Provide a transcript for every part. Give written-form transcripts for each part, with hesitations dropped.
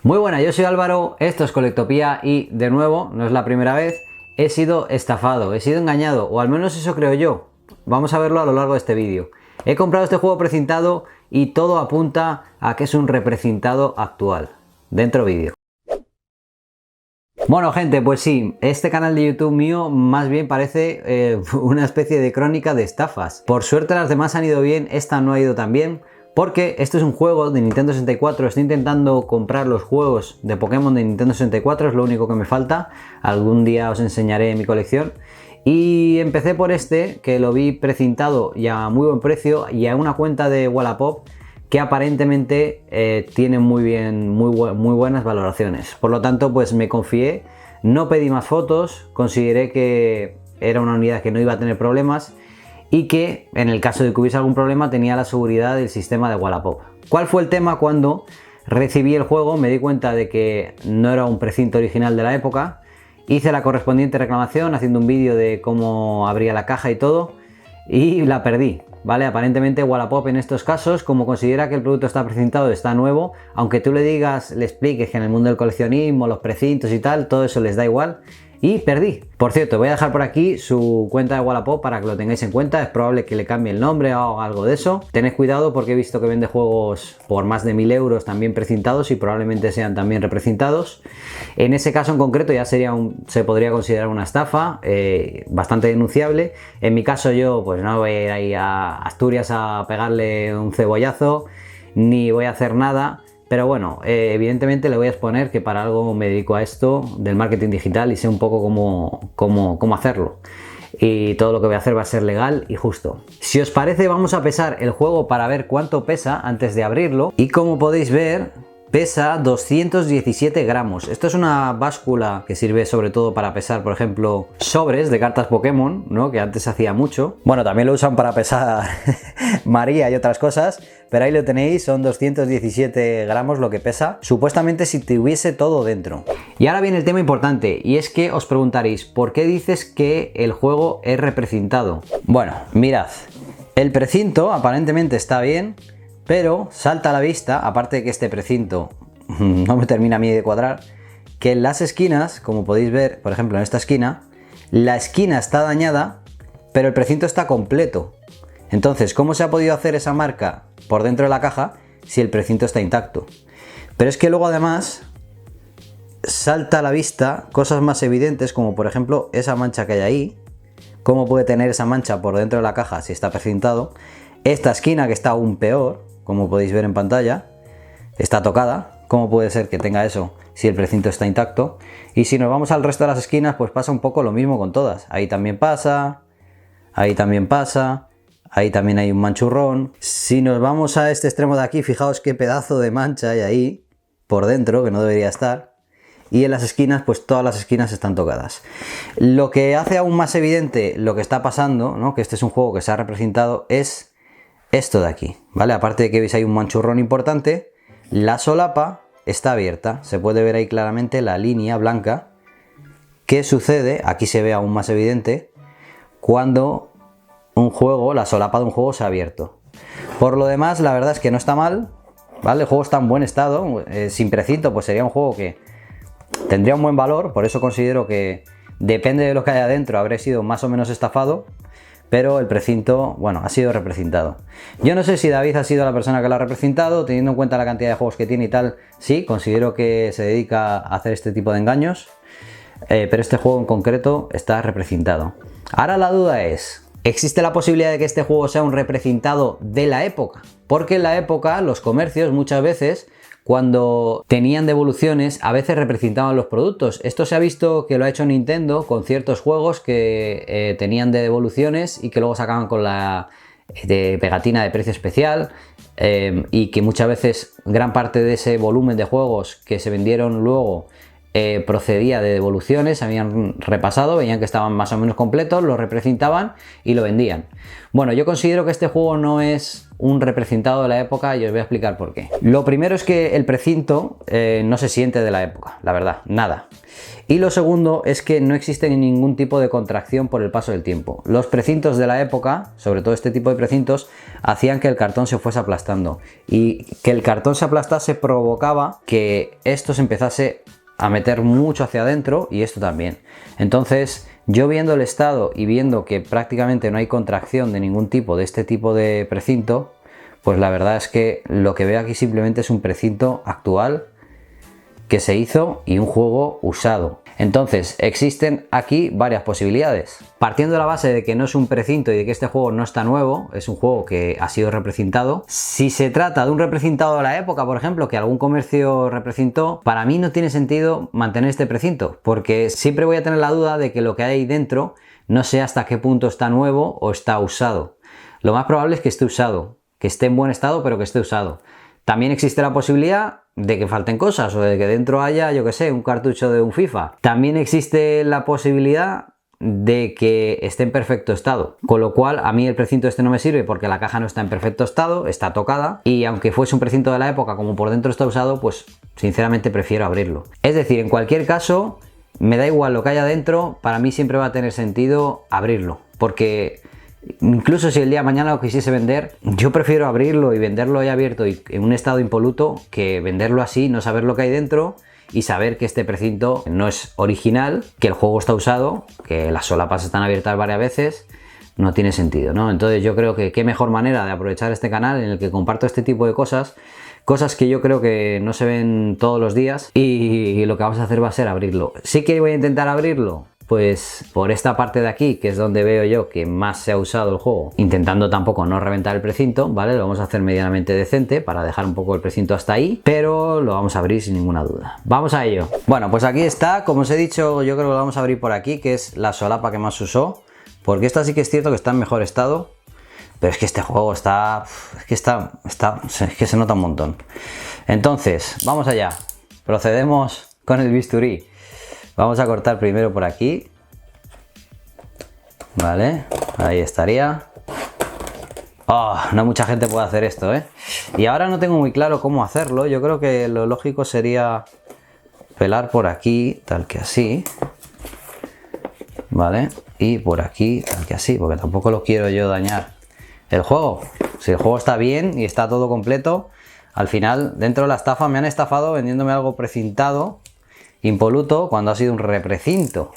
Muy buena, yo soy Álvaro, esto es Colectopía y de nuevo, no es la primera vez, he sido estafado, he sido engañado, o al menos eso creo yo. Vamos a verlo a lo largo de este vídeo. He comprado este juego precintado y todo apunta a que es un reprecintado actual. Dentro vídeo. Bueno gente, pues sí, este canal de YouTube mío más bien parece una especie de crónica de estafas. Por suerte las demás han ido bien, esta no ha ido tan bien. Porque este es un juego de Nintendo 64, estoy intentando comprar los juegos de Pokémon de Nintendo 64, es lo único que me falta, algún día os enseñaré mi colección. Y empecé por este, que lo vi precintado y a muy buen precio, y a una cuenta de Wallapop que aparentemente tiene muy buenas valoraciones. Por lo tanto, pues me confié, no pedí más fotos, consideré que era una unidad que no iba a tener problemas, y que en el caso de que hubiese algún problema tenía la seguridad del sistema de Wallapop. ¿Cuál fue el tema? Cuando recibí el juego me di cuenta de que no era un precinto original de la época, hice la correspondiente reclamación haciendo un vídeo de cómo abría la caja y todo, y la perdí, ¿vale? Aparentemente Wallapop en estos casos, como considera que el producto está precintado, está nuevo, aunque tú le digas, le expliques que en el mundo del coleccionismo, los precintos y tal, todo eso les da igual. Y perdí. Por cierto, voy a dejar por aquí su cuenta de Wallapop para que lo tengáis en cuenta. Es probable que le cambie el nombre o algo de eso. Tened cuidado porque he visto que vende juegos por más de 1000 euros también precintados y probablemente sean también reprecintados. En ese caso en concreto ya se podría considerar una estafa bastante denunciable. En mi caso yo pues no voy a ir ahí a Asturias a pegarle un cebollazo ni voy a hacer nada. Pero bueno, evidentemente le voy a exponer que para algo me dedico a esto del marketing digital y sé un poco cómo hacerlo. Y todo lo que voy a hacer va a ser legal y justo. Si os parece, vamos a pesar el juego para ver cuánto pesa antes de abrirlo. Y como podéis ver, pesa 217 gramos. Esto es una báscula que sirve sobre todo para pesar, por ejemplo, sobres de cartas Pokémon, ¿no? Que antes se hacía mucho. Bueno, también lo usan para pesar María y otras cosas, pero ahí lo tenéis, son 217 gramos lo que pesa, supuestamente si tuviese todo dentro. Y ahora viene el tema importante, y es que os preguntaréis, ¿por qué dices que el juego es reprecintado? Bueno, mirad, el precinto aparentemente está bien, pero salta a la vista, aparte de que este precinto no me termina a mí de cuadrar, que en las esquinas, como podéis ver, por ejemplo en esta esquina, la esquina está dañada, pero el precinto está completo. Entonces, ¿cómo se ha podido hacer esa marca por dentro de la caja si el precinto está intacto? Pero es que luego además salta a la vista cosas más evidentes, como por ejemplo esa mancha que hay ahí. ¿Cómo puede tener esa mancha por dentro de la caja si está precintado? Esta esquina que está aún peor, como podéis ver en pantalla, está tocada. ¿Cómo puede ser que tenga eso si el precinto está intacto? Y si nos vamos al resto de las esquinas, pues pasa un poco lo mismo con todas. Ahí también pasa, ahí también pasa. Ahí también hay un manchurrón. Si nos vamos a este extremo de aquí, fijaos qué pedazo de mancha hay ahí por dentro, que no debería estar. Y en las esquinas, pues todas las esquinas están tocadas. Lo que hace aún más evidente lo que está pasando, ¿no? Que este es un juego que se ha reprecintado, es esto de aquí, ¿vale? Aparte de que veis hay un manchurrón importante, la solapa está abierta. Se puede ver ahí claramente la línea blanca. ¿Qué sucede? Aquí se ve aún más evidente cuando la solapa de un juego se ha abierto. Por lo demás, la verdad es que no está mal, ¿vale? El juego está en buen estado, sin precinto, pues sería un juego que tendría un buen valor, por eso considero que depende de lo que haya dentro, habré sido más o menos estafado, pero el precinto, bueno, ha sido reprecintado. Yo no sé si David ha sido la persona que lo ha reprecintado, teniendo en cuenta la cantidad de juegos que tiene y tal, sí, considero que se dedica a hacer este tipo de engaños, pero este juego en concreto está reprecintado. Ahora la duda es, ¿existe la posibilidad de que este juego sea un reprecintado de la época? Porque en la época los comercios muchas veces, cuando tenían devoluciones, a veces reprecintaban los productos. Esto se ha visto que lo ha hecho Nintendo con ciertos juegos que tenían de devoluciones y que luego sacaban con la pegatina de precio especial, y que muchas veces gran parte de ese volumen de juegos que se vendieron luego procedía de devoluciones, habían repasado, veían que estaban más o menos completos, lo reprecintaban y lo vendían. Bueno, yo considero que este juego no es un reprecintado de la época y os voy a explicar por qué. Lo primero es que el precinto no se siente de la época, la verdad, nada. Y lo segundo es que no existe ningún tipo de contracción por el paso del tiempo. Los precintos de la época, sobre todo este tipo de precintos, hacían que el cartón se fuese aplastando. Y que el cartón se aplastase provocaba que esto se empezase a meter mucho hacia adentro y esto también. Entonces, yo viendo el estado y viendo que prácticamente no hay contracción de ningún tipo de este tipo de precinto, pues la verdad es que lo que veo aquí simplemente es un precinto actual que se hizo y un juego usado. Entonces existen aquí varias posibilidades. Partiendo de la base de que no es un precinto y de que este juego no está nuevo, es un juego que ha sido reprecintado. Si se trata de un reprecintado de la época, por ejemplo, que algún comercio reprecintó, para mí no tiene sentido mantener este precinto, porque siempre voy a tener la duda de que lo que hay ahí dentro no sé hasta qué punto está nuevo o está usado. Lo más probable es que esté usado, que esté en buen estado, pero que esté usado. También existe la posibilidad de que falten cosas o de que dentro haya, yo que sé, un cartucho de un FIFA. También existe la posibilidad de que esté en perfecto estado, con lo cual a mí el precinto este no me sirve porque la caja no está en perfecto estado, está tocada, y aunque fuese un precinto de la época, como por dentro está usado, pues sinceramente prefiero abrirlo. Es decir, en cualquier caso, me da igual lo que haya dentro, para mí siempre va a tener sentido abrirlo, porque incluso si el día de mañana lo quisiese vender, yo prefiero abrirlo y venderlo ya abierto y en un estado impoluto que venderlo así, no saber lo que hay dentro y saber que este precinto no es original, que el juego está usado, que las solapas están abiertas varias veces. No tiene sentido, ¿no? Entonces yo creo que qué mejor manera de aprovechar este canal en el que comparto este tipo de cosas que yo creo que no se ven todos los días, y lo que vamos a hacer va a ser abrirlo. Sí que voy a intentar abrirlo pues por esta parte de aquí, que es donde veo yo que más se ha usado el juego, intentando tampoco no reventar el precinto, ¿vale? Lo vamos a hacer medianamente decente para dejar un poco el precinto hasta ahí, pero lo vamos a abrir sin ninguna duda. Vamos a ello. Bueno, pues aquí está, como os he dicho, yo creo que lo vamos a abrir por aquí, que es la solapa que más usó, porque esta sí que es cierto que está en mejor estado, pero es que este juego está... es que se nota un montón. Entonces, vamos allá. Procedemos con el bisturí. Vamos a cortar primero por aquí. Vale, ahí estaría. Oh, no mucha gente puede hacer esto, ¿eh? Y ahora no tengo muy claro cómo hacerlo. Yo creo que lo lógico sería pelar por aquí, tal que así. Vale, y por aquí, tal que así, porque tampoco lo quiero yo dañar el juego. Si el juego está bien y está todo completo, al final, dentro de la estafa me han estafado vendiéndome algo precintado, impoluto, cuando ha sido un reprecinto.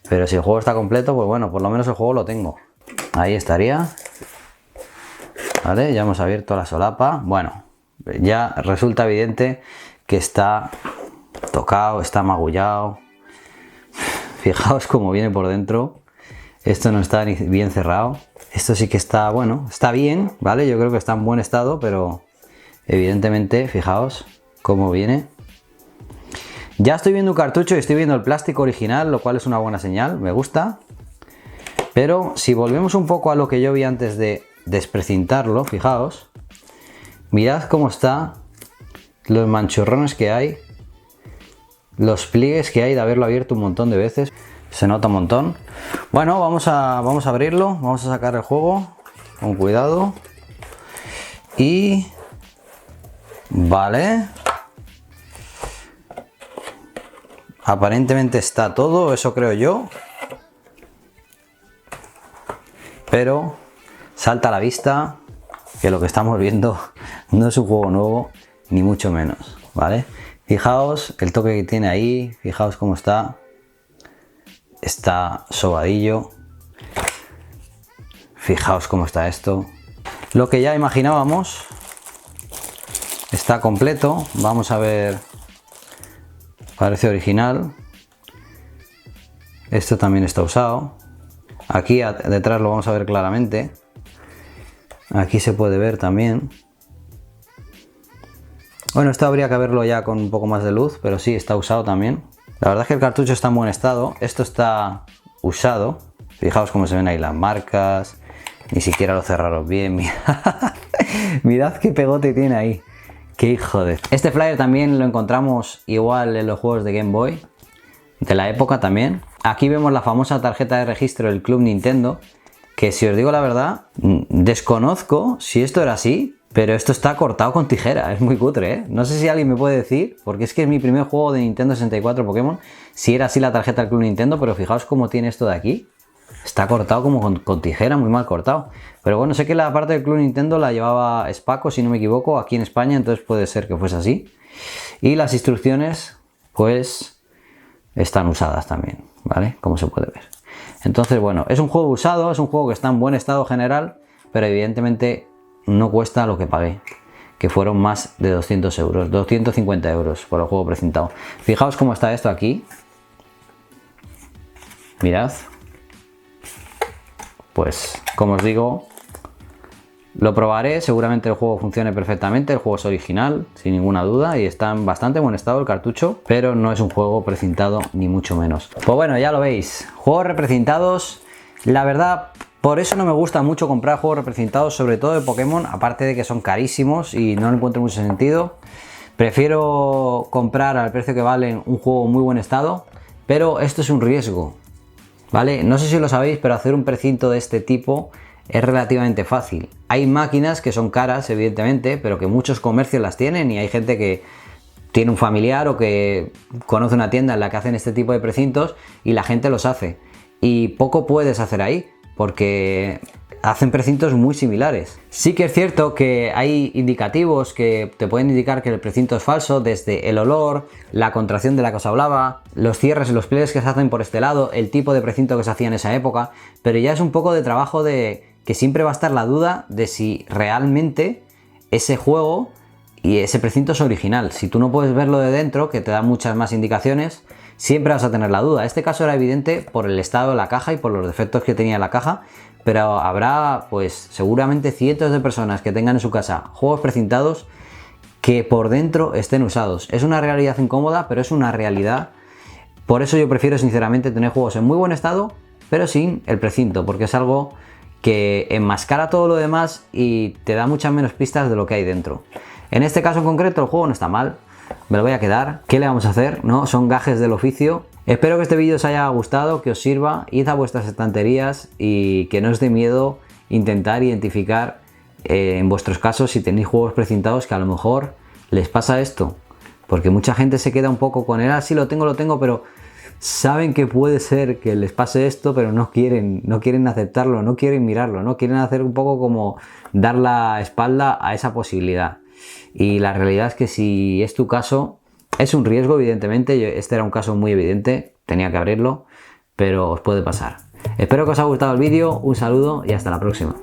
Pero si el juego está completo, pues bueno, por lo menos el juego lo tengo. Ahí estaría. Vale, ya hemos abierto la solapa. Bueno, ya resulta evidente que está tocado, está magullado. Fijaos cómo viene por dentro. Esto no está ni bien cerrado. Esto sí que está, bueno, está bien, ¿vale? Yo creo que está en buen estado, pero evidentemente, fijaos cómo viene. Ya estoy viendo un cartucho y estoy viendo el plástico original, lo cual es una buena señal, me gusta. Pero si volvemos un poco a lo que yo vi antes de desprecintarlo, fijaos. Mirad cómo está, los manchurrones que hay, los pliegues que hay de haberlo abierto un montón de veces. Se nota un montón. Bueno, vamos a abrirlo, vamos a sacar el juego con cuidado. Y... vale. Aparentemente está todo, eso creo yo. Pero salta a la vista que lo que estamos viendo no es un juego nuevo, ni mucho menos, ¿vale? Fijaos el toque que tiene ahí, fijaos cómo está. Está sobadillo. Fijaos cómo está esto. Lo que ya imaginábamos está completo. Vamos a ver. Parece original. Esto también está usado. Aquí detrás lo vamos a ver claramente. Aquí se puede ver también. Bueno, esto habría que verlo ya con un poco más de luz, pero sí, está usado también. La verdad es que el cartucho está en buen estado. Esto está usado. Fijaos cómo se ven ahí las marcas. Ni siquiera lo cerraron bien. Mirad qué pegote tiene ahí. Qué hijo de... Este flyer también lo encontramos igual en los juegos de Game Boy, de la época también. Aquí vemos la famosa tarjeta de registro del Club Nintendo, que si os digo la verdad, desconozco si esto era así, pero esto está cortado con tijera, es muy cutre, ¿eh? No sé si alguien me puede decir, porque es que es mi primer juego de Nintendo 64 Pokémon, si era así la tarjeta del Club Nintendo, pero fijaos cómo tiene esto de aquí. Está cortado como con tijera, muy mal cortado. Pero bueno, sé que la parte del Club Nintendo la llevaba Spaco, si no me equivoco, aquí en España, entonces puede ser que fuese así. Y las instrucciones, pues, están usadas también, ¿vale? Como se puede ver. Entonces, bueno, es un juego usado, es un juego que está en buen estado general, pero evidentemente no cuesta lo que pagué, que fueron más de 200 euros, 250 euros por el juego precintado. Fijaos cómo está esto aquí. Mirad. Pues, como os digo, lo probaré, seguramente el juego funcione perfectamente, el juego es original, sin ninguna duda, y está en bastante buen estado el cartucho, pero no es un juego precintado ni mucho menos. Pues bueno, ya lo veis, juegos reprecintados, la verdad, por eso no me gusta mucho comprar juegos reprecintados, sobre todo de Pokémon, aparte de que son carísimos y no le encuentro mucho sentido. Prefiero comprar al precio que valen un juego en muy buen estado, pero esto es un riesgo. ¿Vale? No sé si lo sabéis, pero hacer un precinto de este tipo es relativamente fácil. Hay máquinas que son caras, evidentemente, pero que muchos comercios las tienen y hay gente que tiene un familiar o que conoce una tienda en la que hacen este tipo de precintos y la gente los hace. Y poco puedes hacer ahí, porque hacen precintos muy similares. Sí que es cierto que hay indicativos que te pueden indicar que el precinto es falso, desde el olor, la contracción de la que os hablaba, los cierres y los pliegues que se hacen por este lado, el tipo de precinto que se hacía en esa época, pero ya es un poco de trabajo de que siempre va a estar la duda de si realmente ese juego y ese precinto es original. Si tú no puedes verlo de dentro, que te da muchas más indicaciones, siempre vas a tener la duda. Este caso era evidente por el estado de la caja y por los defectos que tenía la caja, pero habrá pues seguramente cientos de personas que tengan en su casa juegos precintados que por dentro estén usados. Es una realidad incómoda, pero es una realidad. Por eso yo prefiero sinceramente tener juegos en muy buen estado, pero sin el precinto, porque es algo que enmascara todo lo demás y te da muchas menos pistas de lo que hay dentro. En este caso en concreto el juego no está mal, me lo voy a quedar. ¿Qué le vamos a hacer? ¿No? Son gajes del oficio. Espero que este vídeo os haya gustado, que os sirva, id a vuestras estanterías y que no os dé miedo intentar identificar en vuestros casos si tenéis juegos precintados que a lo mejor les pasa esto. Porque mucha gente se queda un poco con él, sí lo tengo, pero saben que puede ser que les pase esto, pero no quieren aceptarlo, no quieren mirarlo, no quieren hacer un poco como dar la espalda a esa posibilidad. Y la realidad es que si es tu caso, es un riesgo evidentemente, este era un caso muy evidente, tenía que abrirlo, pero os puede pasar. Espero que os haya gustado el vídeo, un saludo y hasta la próxima.